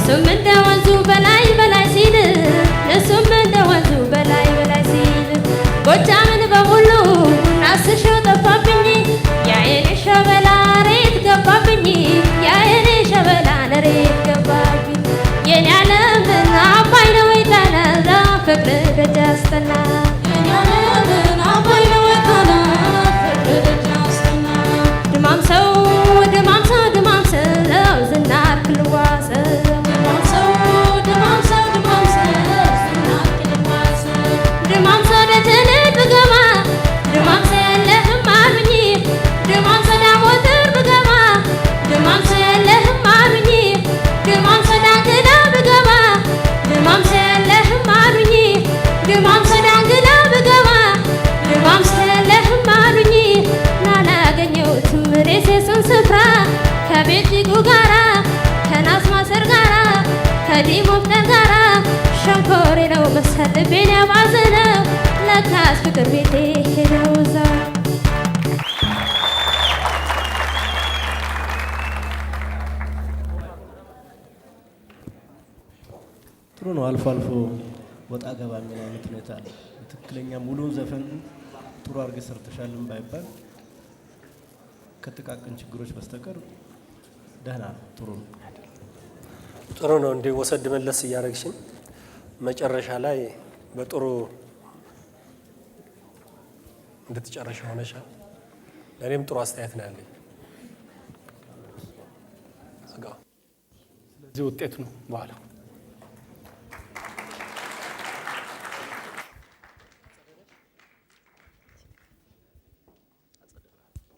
እሱም እንደ ወንዙ በላይ በላይ ሲል እሱም እንደ ወንዙ በላይ በላይ ሲል ጎጃምን በሙሉ ናስሸው ጠፋብኝ ያየኔ ሸበላ ሬት ገባብኝ ያየኔ ሸበላ ሬት ገባብኝ የኔ ዓለም አባይ ነው ይታነዛ ፍቅር ደጅ ያስጠና የኔ ዓለም አባይ ነው ይታና ፍቅር ደጅ ያስጠና ድማም ሰው ድማም ሰው ድማም ሰው ዝናር ክልዋሰው ድማም ሰው ድማም ሰው ድማም ሰው ዝናር ክልዋሰው ድማም ሰው ደጀኔ ብገባ ድማም ሰው የለህም አሉኝ ድማም ሰው ዳሞተር ብገባ ድማም ሰው የለህም አሉኝ ድማም ሰው ዳንግላ ብገባ ድማም ሰው የለህም አሉኝ ድማም ሰው ዳንግላ ብገባ ድማም ሰው የለህም አሉኝ ላላገኘሁትም ሬሴሱን ስፍራ ከቤጂጉ ጋራ ከናስ ማሰር ጋራ ከዲሞፍተር ጋራ ሸንኮሬ ነው መሰል ልቤን ያባዘነው ለካስ ፍቅር ቤቴ ሄደው እዛው ጥሩ ነው። አልፎ አልፎ ወጣ ገባ የሚል አይነት ሁኔታ አለ። ትክክለኛ ሙሉ ዘፈን ጥሩ አድርገህ ሰርተሻልም ባይባል ከጥቃቅን ችግሮች በስተቀር ደህና ነው። ጥሩ ነው። እንደ ወሰድ መለስ እያደረግሽን መጨረሻ ላይ በጥሩ እንድትጨርሽ ሆነሻል። ለእኔም ጥሩ አስተያየት ነው ያለኝ። ስለዚህ ውጤቱ ነው በኋላ